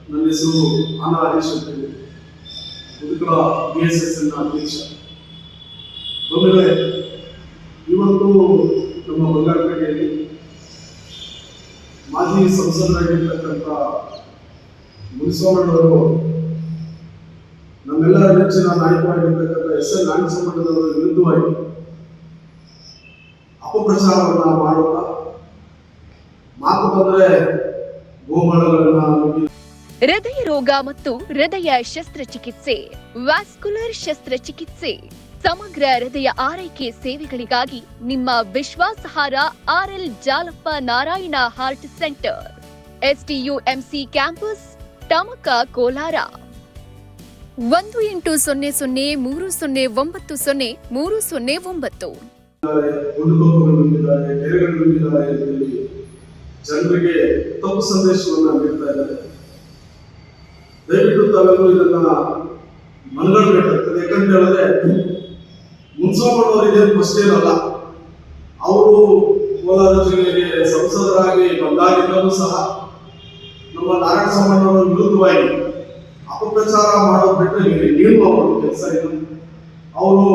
ನನ್ನ ಹೆಸರು ಆನಾ ಹರೀಶ್ ಅಂತ ಹೇಳಿ ಮುದುಕಳ BSSN ಅಧ್ಯಕ್ಷ. ಬಂದರೆ ಇವತ್ತು ನಮ್ಮ ಬಂಗಾರಪೇಟೆಯಲ್ಲಿ ಮಾಜಿ ಸಂಸದರಾಗಿರ್ತಕ್ಕಂಥ ಮುನಿಸ್ವಾಮಣ್ಣವರು ನಮ್ಮೆಲ್ಲರ ನೆಚ್ಚಿನ ನಾಯಕರಾಗಿರ್ತಕ್ಕಂಥ SN ನಾಗಸಂಬಣ್ಣನವರ ವಿರುದ್ಧವಾಗಿ ಅಪಪ್ರಚಾರವನ್ನು ಮಾಡುತ್ತಾ ಮಾತು ಬಂದರೆ ಗೋಮಾಳಗಳನ್ನ ಹೃದಯ ರೋಗ ಮತ್ತು ಹೃದಯ ಶಸ್ತ್ರಚಿಕಿತ್ಸೆ, ವ್ಯಾಸ್ಕ್ಯುಲರ್ ಶಸ್ತ್ರಚಿಕಿತ್ಸೆ, ಸಮಗ್ರ ಹೃದಯ ಆರೈಕೆ ಸೇವೆಗಳಿಗಾಗಿ ನಿಮ್ಮ ವಿಶ್ವಾಸಾರ್ಹ RL Jalappa Narayana heart centre, STUMC campus, Tamaka, Kolar. 1800300309. ಜನರಿಗೆ ತಪ್ಪು ಸಂದೇಶವನ್ನು ನೀಡ್ತಾ ಇದ್ದಾರೆ. ದಯವಿಟ್ಟು ತಾವೆಲ್ಲರೂ ಇದನ್ನ ಮನಗಂಡಬೇಕಾಗ್ತದೆ. ಯಾಕಂತ ಹೇಳಿದ್ರೆ ಮುನ್ಸೋಮಣ್ಣವರಿಗೆ ಫಸ್ಟ್ ಏನಲ್ಲ, ಅವರು ಕೋಲಾರ ಜಿಲ್ಲೆಗೆ ಸಂಸದರಾಗಿ ಬಂದಾಗಿದ್ದರೂ ಸಹ ನಮ್ಮ ನಾರಾಯಣ ಸ್ವಾಮಣ್ಣವರ ವಿರುದ್ಧವಾಗಿ ಅಪಪ್ರಚಾರ ಮಾಡೋದು ಬಿಟ್ಟರೆ ಏನು ಅವರು ಕೆಲಸ ಇಲ್ಲ. ಅವರು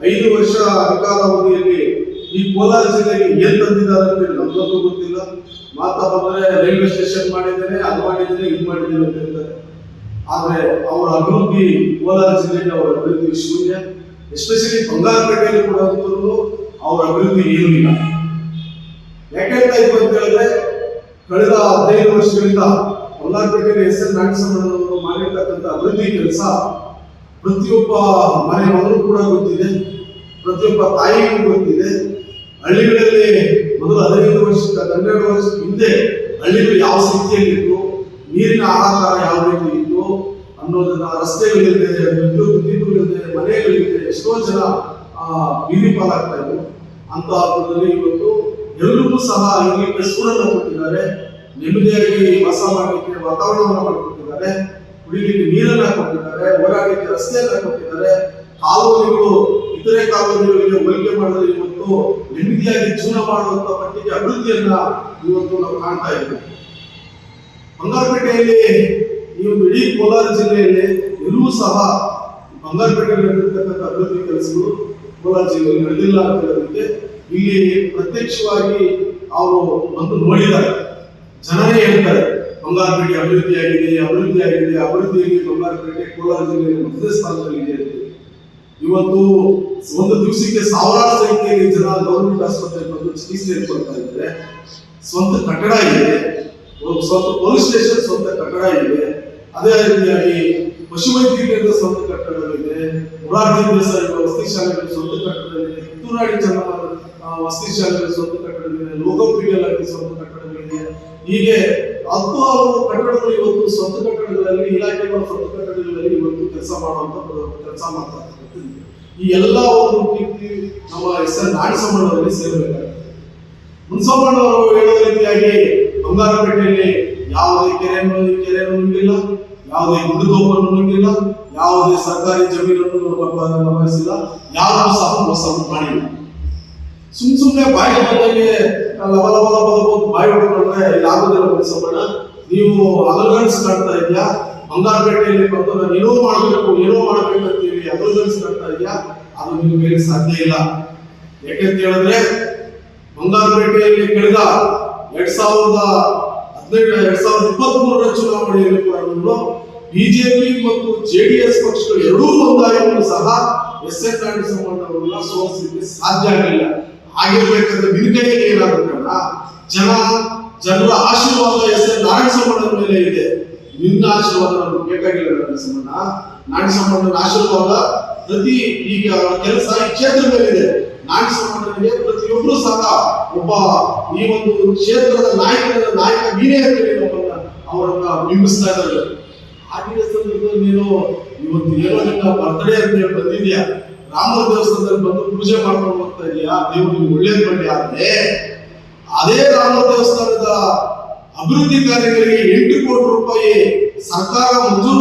5 ವರ್ಷ ಅಧಿಕಾರಾವಧಿಯಲ್ಲಿ ಈ ಕೋಲಾರ ಜಿಲ್ಲೆಗೆ ಏನ್ ತಂದಿದ್ದಾರೆ ಅಂತ ನಮಗಂತೂ ಗೊತ್ತಿಲ್ಲ. ಮಾತಾ ಬಂದ್ರೆ ರೈಲ್ವೆ ಸ್ಟೇಷನ್ ಮಾಡಿದ್ದೇನೆ, ಅದು ಮಾಡಿದ್ದೇನೆ, ಇದು ಮಾಡಿದ್ದೇನೆ ಅಂತ ಹೇಳ್ತಾರೆ. ಆದ್ರೆ ಅವರ ಅಭಿವೃದ್ಧಿ ಕೋಲಾರ ಜಿಲ್ಲೆಗೆ ಅವರ ಅಭಿವೃದ್ಧಿ ಶೂನ್ಯ. ಎಸ್ಪೆಷಲಿ ಬಂಗಾರಪೇಟೆಯಲ್ಲಿ ಕೂಡ ಅವರ ಅಭಿವೃದ್ಧಿ ಏನೂ ಇಲ್ಲ. ಯಾಕೆಂತ ಇತ್ತು ಅಂತ ಹೇಳಿದ್ರೆ ಕಳೆದ 15 ವರ್ಷಗಳಿಂದ ಬಂಗಾರಪೇಟೆಯಲ್ಲಿ SN ನಾಗಸಂಬಣ್ಣನವರು ಮಾಡಿರ್ತಕ್ಕಂಥ ಅಭಿವೃದ್ಧಿ ಕೆಲಸ ಪ್ರತಿಯೊಬ್ಬ ಮನೆ ಮಗಳು ಕೂಡ ಗೊತ್ತಿದೆ, ಪ್ರತಿಯೊಬ್ಬ ತಾಯಿಗೂ ಗೊತ್ತಿದೆ. ಹಳ್ಳಿಗಳಲ್ಲಿ ಮೊದಲು 15 ವರ್ಷಕ್ಕೆ 12 ವರ್ಷದ ಹಿಂದೆ ಹಳ್ಳಿಗಳು ಯಾವ ಸ್ಥಿತಿಯಲ್ಲಿತ್ತು, ನೀರಿನ ಆಹಾರ ಯಾವ ರೀತಿ ಇತ್ತು ಅನ್ನೋದನ್ನ, ರಸ್ತೆಗಳಿದೆ, ವಿದ್ಯುತ್ ಮನೆಗಳಿದೆ, ಎಷ್ಟೋ ಜನ ಬೀದಿ ಪಾಲಾಗ್ತಾ ಇದ್ರು. ಅಂತ ಹಂತದಲ್ಲಿ ಇವತ್ತು ಎಲ್ಲರಿಗೂ ಸಹ ಇರಲಿಕ್ಕೆ ಸೂರನ್ನು ಕೊಟ್ಟಿದ್ದಾರೆ, ನೆಮ್ಮದಿಯಾಗಿ ವಾಸ ಮಾಡಲಿಕ್ಕೆ ವಾತಾವರಣವನ್ನು ಮಾಡಿಕೊಟ್ಟಿದ್ದಾರೆ, ಕುಡಿಲಿಕ್ಕೆ ನೀರನ್ನ ಕೊಟ್ಟಿದ್ದಾರೆ, ಓಡಾಡಲಿಕ್ಕೆ ರಸ್ತೆಯನ್ನ ಕೊಟ್ಟಿದ್ದಾರೆ. ಕಾಲೋನಿಗಳು ಇತರೆ ಕಾಲೋನಿಗಳಿಗೆ ಹೋಲಿಕೆ ಮಾಡಿದ್ರೆ ಇವತ್ತು ನೆಮ್ಮದಿಯಾಗಿ ಜೀವನ ಮಾಡುವಂತ ಮಟ್ಟಿಗೆ ಅಭಿವೃದ್ಧಿಯನ್ನ ಇವತ್ತು ನಾವು ಕಾಣ್ತಾ ಇದ್ದೇವೆ. ಬಂಗಾರಪೇಟೆಯಲ್ಲಿ ಈ ಒಂದು ಇಡೀ ಕೋಲಾರ ಜಿಲ್ಲೆಯಲ್ಲಿ ಎಲ್ಲೂ ಸಹ ಬಂಗಾರಪೇಟೆಯಲ್ಲಿ ನಡೆದಿರ್ತಕ್ಕಂಥ ಅಭಿವೃದ್ಧಿ ಕೆಲಸಗಳು ಕೋಲಾರ ಜಿಲ್ಲೆಯಲ್ಲಿ ನಡೆದಿಲ್ಲ ಅಂತ ಹೇಳೋದಕ್ಕೆ ಇಲ್ಲಿ ಪ್ರತ್ಯಕ್ಷವಾಗಿ ಅವರು ಬಂದು ನೋಡಿದ್ದಾರೆ. ಜನರೇ ಹೇಳ್ತಾರೆ ಬಂಗಾರಪೇಟೆ ಅಭಿವೃದ್ಧಿಯಾಗಿದೆ, ಬಂಗಾರಪೇಟೆ ಕೋಲಾರ ಜಿಲ್ಲೆಯಲ್ಲಿ ಮೊದಲನೇ ಸ್ಥಾನದಲ್ಲಿದೆ ಅಂತ. ಇವತ್ತು ಒಂದು ದಿವಸಕ್ಕೆ ಸಾವಿರಾರು ಸಂಖ್ಯೆಯಲ್ಲಿ ಜನ ಗೌರ್ಮೆಂಟ್ ಆಸ್ಪತ್ರೆಗೆ ಬಂದು ಚಿಕಿತ್ಸೆ ಕೊಡ್ತಾ ಇದ್ದಾರೆ. ಸ್ವಂತ ಕಟ್ಟಡ ಇದೆ, ಸ್ವಂತ ಪೊಲೀಸ್ ಸ್ಟೇಷನ್ ಸ್ವಂತ ಕಟ್ಟಡ ಇದೆ, ಅದೇ ರೀತಿಯಾಗಿ ಪಶುವೈದ್ಯಕೀಯದ ಸ್ವಂತ ಕಟ್ಟಡಗಳಿದೆ, ಮುರಾರ್ಜಿ ದೇಸಾಯಿ ವಸತಿ ಶಾಲೆಗಳ ಸ್ವಂತ ಕಟ್ಟಡಗಳಿದೆ, ಕಿತ್ತೂರಾಣಿ ಚೆನ್ನಮ್ಮ ವಸತಿ ಶಾಲೆಗಳ ಸ್ವಂತ ಕಟ್ಟಡಗಳಿದೆ, ಲೋಕೋಪಯೋಗಿ ಸ್ವಂತ ಕಟ್ಟಡಗಳಿದೆ. ಹೀಗೆ 10 ಕಟ್ಟಡಗಳು ಇವತ್ತು ಸ್ವಂತ ಕಟ್ಟಡಗಳಲ್ಲಿ, ಇಲಾಖೆಗಳ ಸ್ವಂತ ಕಟ್ಟಡಗಳಲ್ಲಿ ಇವತ್ತು ಕೆಲಸ ಮಾಡ್ತಾರೆ. ಈ ಎಲ್ಲ ಒಂದು ಕೀರ್ತಿ ನಮ್ಮ SN ನಾಗಸಂಬಣ್ಣವರಿಗೆ ಸೇರಬೇಕಾಗಿದೆ. ಮುನ್ಸೋಮಣ್ಣವರು ಹೇಳೋ ರೀತಿಯಾಗಿ ಬಂಗಾರಪೇಟೆಯಲ್ಲಿ ಯಾವುದೇ ಕೆರೆಯನ್ನು ನುಂಗಿಲ್ಲ, ಯಾವುದೇ ಗುಡ್ಡದೋಪನ್ನು ನುಂಗಿಲ್ಲ, ಯಾವುದೇ ಸರ್ಕಾರಿ ಜಮೀನನ್ನು ಲಭ್ಯಸಿಲ್ಲ, ಯಾರು ಸಹ ಮೋಸ ಮಾಡಿಲ್ಲ. ಸುಮ್ಮನೆ ಬಾಯಿ ಬಂದಾಗೆ ಬಾಯಿ ಹೊಡ್ಕೊಂಡ್ರೆ ಇದಾಗೋದಿಲ್ಲ. ಮುನ್ಸೋಮಣ್ಣ, ನೀವು ಅಲಗನ್ಸ್ ಕಾಣ್ತಾ ಇದೆಯಾ? ಬಂಗಾರಪೇಟೆಯಲ್ಲಿ ಬಂದು ನಾನು ಏನೋ ಮಾಡ್ಬೇಕಂತೀವಿ, ಅಲಗನ್ಸ್ ಕಾಣ್ತಾ ಇದೆಯಾ? ಅದು ನಿಮಗೆ ಸಾಧ್ಯ ಇಲ್ಲ. ಯಾಕೆಂತ ಹೇಳಿದ್ರೆ ಬಂಗಾರಪೇಟೆಯಲ್ಲಿ ಕಳೆದ 2023ರ ಚುನಾವಣೆಯಲ್ಲಿ ಕೂಡ ಬಿಜೆಪಿ ಮತ್ತು JDS ಪಕ್ಷಗಳು ಎರಡೂ ಒಂದಾಗಿಯೂ ಸಹ SN ನಾಗಸಂಬಣ್ಣವರನ್ನ ಸೋಲಿಸಲಿಕ್ಕೆ ಸಾಧ್ಯ ಆಗಲಿಲ್ಲ. ಆಗಿರ್ಬೇಕಾದ್ರೆ ನಿನ್ಕೈಯಲ್ಲಿ ಏನಾಗುತ್ತಲ್ಲ, ಜನರ ಆಶೀರ್ವಾದ SN ನಾಗಸಂಬಣ್ಣನ ಮೇಲೆ ಇದೆ. ನಿನ್ನ ಆಶೀರ್ವಾದ ನಮ್ಗೆ ಬೇಕಾಗಿಲ್ಲ. ನಾಗಸಂಬಣ್ಣನ ಆಶೀರ್ವಾದ ಪ್ರತಿ ಈಗ ಕೆಲಸ ಈ ಕ್ಷೇತ್ರದ ಮೇಲಿದೆ. ನಾಗಸಂಬಣ್ಣನಿಗೆ ಪ್ರತಿಯೊಬ್ಬರು ಸಹ ಒಬ್ಬ ಈ ಒಂದು ಕ್ಷೇತ್ರದ ನಾಯಕ ನೀನೇ ಅಂತೇಳಿ ಅವರನ್ನ ಬಿಂಬಿಸ್ತಾ ಇದ್ದಾರೆ. ಆಗಿನ ಸಂದರ್ಭದಲ್ಲಿ ನೀನು ಇವತ್ತು ಏನೋ ನಿನ್ನ ಬರ್ತಡೇ ಅಂತ ಹೇಳಿ ಬಂದಿದ್ಯಾ, ರಾಮನ ದೇವಸ್ಥಾನದಲ್ಲಿ ಬಂದು ಪೂಜೆ ಮಾಡ್ಕೊಂಡು ಹೋಗ್ತಾ ಇದೀಯಾ, ದೇವರು ನಿಮ್ಗೆ ಒಳ್ಳೇದು ಮಾಡಿ. ಆದ್ರೆ ಅದೇ ರಾಮ ದೇವಸ್ಥಾನದ ಅಭಿವೃದ್ಧಿ ಕಾರ್ಯಗಳಿಗೆ 8 ಕೋಟಿ ರೂಪಾಯಿ ಸರ್ಕಾರ ಮಂಜೂರು